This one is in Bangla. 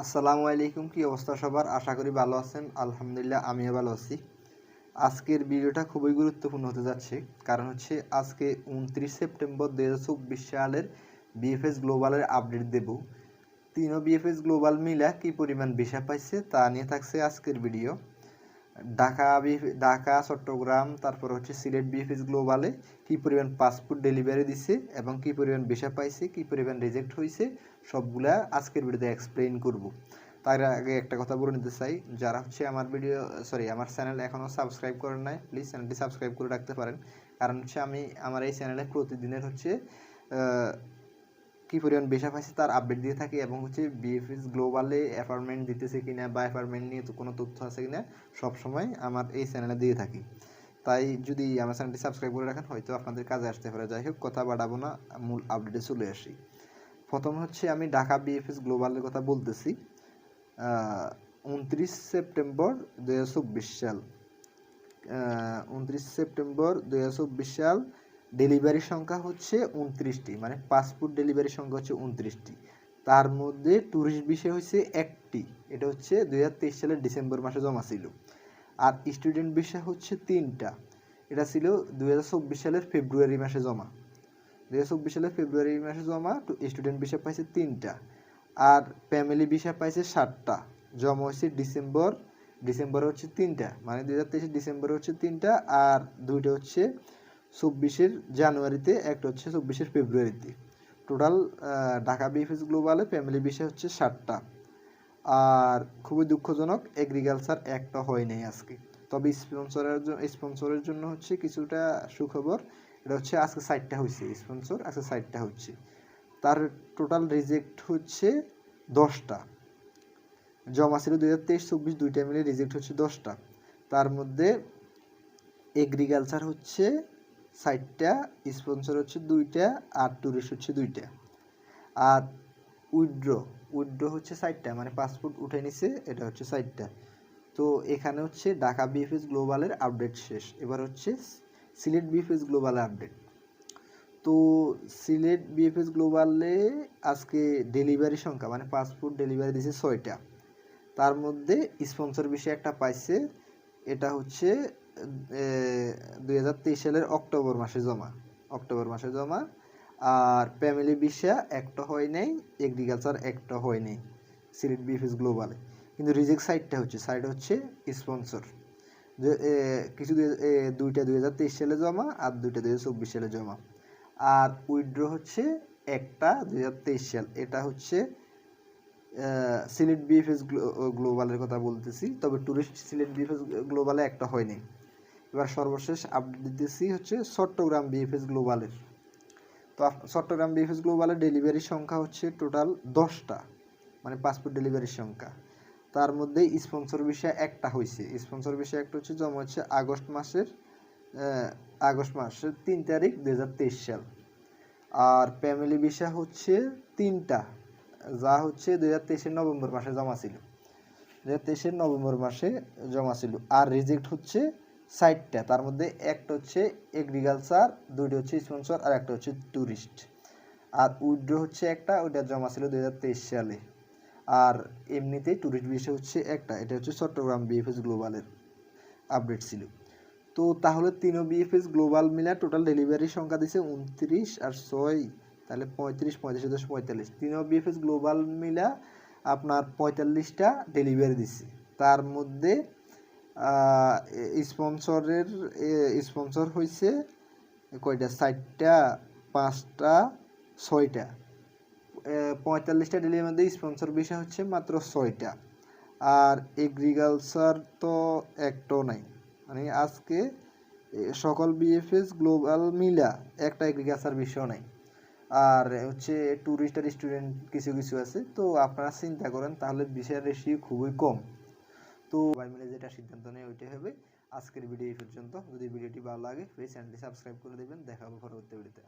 আসসালামু আলাইকুম। কি অবস্থা সবার? আশা করি ভালো আছেন। আলহামদুলিল্লাহ আমিও ভালো আছি। আজকের ভিডিওটা খুবই গুরুত্বপূর্ণ হতে যাচ্ছে, কারণ হচ্ছে আজকে 29 সেপ্টেম্বর 2024 সালের বিএফএস গ্লোবালের আপডেট দেব। তিনও বিএফএস গ্লোবাল মিলা কি পরিমাণ ভিসা পাইছে তা নিয়ে থাকছে আজকের ভিডিও। ঢাকা, চট্টগ্রাম, তারপর হচ্ছে সিলেট বিএফএস গ্লোবালে কি পরিমাণ পাসপোর্ট ডেলিভারি দিছে এবং কি পরিমাণ ভিসা পাইছে, কি পরিমাণ রিজেক্ট হয়েছে, সবগুলা আজকের ভিডিওতে এক্সপ্লেইন করব। তার আগে একটা কথা বলে নিতে চাই, যারা হচ্ছে আমার চ্যানেল এখনও সাবস্ক্রাইব করেন নাই, প্লিজ চ্যানেলটি সাবস্ক্রাইব করে রাখতে পারেন। কারণ হচ্ছে আমি আমার এই চ্যানেলে প্রতিদিনের হচ্ছে কি পরিমাণ ভিসা পাইছে তার আপডেট দিয়ে থাকি, এবং হচ্ছে বিএফএস গ্লোবালে অ্যাপার্টমেন্ট দিতেছে কিনা বা অ্যাপার্টমেন্ট নিয়ে তো কোনো তথ্য আছে কিনা সবসময় আমার এই চ্যানেলে দিয়ে থাকি। তাই যদি আমার চ্যানেলটি সাবস্ক্রাইব করে রাখেন হয়তো আপনাদের কাজে আসতে পারে। যাই হোক, কথা বাড়াবো না, মূল আপডেটে চলে আসি। প্রথম হচ্ছে আমি ঢাকা বিএফএস গ্লোবালের কথা বলতেছি। 29 সেপ্টেম্বর 2024 সাল 29 সেপ্টেম্বর 2024 সাল ডেলিভারি সংখ্যা হচ্ছে 29টি, মানে পাসপোর্ট ডেলিভারি সংখ্যা হচ্ছে 29টি। তার মধ্যে ট্যুরিস্ট ভিসা হচ্ছে একটি, এটা হচ্ছে 2023 সালের ডিসেম্বর মাসে জমা ছিল। আর স্টুডেন্ট ভিসা হচ্ছে 3টা, এটা ছিল 2024 সালের ফেব্রুয়ারি মাসে জমা। 2024 সালের ফেব্রুয়ারি মাসে জমা স্টুডেন্ট ভিসা পাইছে 3টা। আর ফ্যামিলি ভিসা পাইছে 7টা, জমা হয়েছে ডিসেম্বরে হচ্ছে 3টা, মানে 2023 ডিসেম্বরে হচ্ছে 3টা, আর 2টা হচ্ছে 24 জানুয়ারিতে, একটা হচ্ছে 24 ফেব্রুয়ারিতে। টোটাল ঢাকা বিএফএস গ্লোবালে ফ্যামিলি ভিসা হচ্ছে 7টা। আর খুবই দুঃখজনক, এগ্রিকালচার একটা হয় নাই আজকে। তবে স্পন্সরের জন্য হচ্ছে কিছুটা সুখবর, এটা হচ্ছে আজকে 4টা হয়েছে, স্পন্সর আজকে 4টা হচ্ছে। তার টোটাল রিজেক্ট হচ্ছে 10টা, জমা ছিল 2023-24 দুইটা মিলে রিজেক্ট হচ্ছে 10টা। তার মধ্যে এগ্রিকালচার হচ্ছে 4টা, স্পন্সর হচ্ছে 2টা, আর ট্যুরিস্ট হচ্ছে 2টা। আর উইথড্র হচ্ছে 4টা, মানে পাসপোর্ট উঠে নিছে, এটা হচ্ছে 4টা। তো এখানে হচ্ছে ঢাকা বিএফএস গ্লোবালের আপডেট শেষ। এবার হচ্ছে সিলেট বিএফএস গ্লোবালের আপডেট। তো সিলেট বিএফএস গ্লোবালে আজকে ডেলিভারি সংখ্যা, মানে পাসপোর্ট ডেলিভারি দিয়েছে 6টা। তার মধ্যে স্পন্সর বিষয়ে একটা পাইছে, এটা হচ্ছে 2023 সালের অক্টোবর মাসে জমা। আর ফ্যামিলি ভিসা একটা হয় নাই, এগ্রিকালচার একটা হয় নাই সিলেট বিএফএস গ্লোবালে। কিন্তু রিজেক্ট সাইটটা হচ্ছে স্পন্সর। দুইটা 2023 সালে জমা আর দুইটা 2024 সালে জমা। আর উইথড্র হচ্ছে একটা 2023 সাল, এটা হচ্ছে সিলেট বিএফএস গ্লোবালের কথা বলতেছি। তবে ট্যুরিস্ট সিলেট বিএফএস গ্লোবালে একটা হয়নি। এবার সর্বশেষ আপডেট দিতেছি হচ্ছে চট্টগ্রাম বিএফএস গ্লোবালের। তো চট্টগ্রাম বিএফএস গ্লোবালের ডেলিভারি সংখ্যা হচ্ছে টোটাল 10টা, মানে পাসপোর্ট ডেলিভারির সংখ্যা। তার মধ্যে স্পন্সর বিষয় একটা হয়েছে, স্পন্সর বিষয় একটা হচ্ছে জমা হচ্ছে আগস্ট মাসের 3 তারিখ 2023 সাল। আর ফ্যামিলি ভিসা হচ্ছে 3টা, যা হচ্ছে 2023 নভেম্বর মাসে জমা ছিল। আর রিজেক্ট হচ্ছে 4টা, তার মধ্যে একটা হচ্ছে এগ্রিকালচার, 2টা হচ্ছে স্পন্সর, আর একটা হচ্ছে ট্যুরিস্ট। আর উইথড্র হচ্ছে একটা, ওইটা জমা ছিল 2023 সালে। আর এমনিতেই ট্যুরিস্ট ভিসা হচ্ছে একটা, এটা হচ্ছে চট্টগ্রাম বিএফএস গ্লোবালের আপডেট ছিল। তো তাহলে তিনও বিএফএস গ্লোবাল মিলা টোটাল ডেলিভারি সংখ্যা দিছে 29 আর 6, তাহলে 35 তিনও বিএফএস গ্লোবাল মিলা আপনার 45টা ডেলিভারি দিছে। তার মধ্যে স্পন্সর হয়েছে কয়টা? 4টা, 5টা, 6টা। 45টা ডেলিভারির মধ্যে স্পন্সর বিষয় হচ্ছে মাত্র 6টা। আর এগ্রিকালচার তো একটাও নাই, মানে আজকে সকল বিএফএস গ্লোবাল মিলা একটা এগ্রিকালচার বিষয় নাই। আর হচ্ছে ট্যুরিস্ট আর স্টুডেন্ট কিছু কিছু আছে। তো আপনারা চিন্তা করেন, তাহলে বিষয়ের রেশিও খুবই কম। তো সবাই মিলে যেটা সিদ্ধান্ত নেয় ওইটাই হবে। আজকের ভিডিও এই পর্যন্ত। যদি ভিডিওটি ভালো লাগে প্লিজ চ্যানেলটি সাবস্ক্রাইব করে দেবেন। দেখা হবে পরবর্তী ভিডিওতে।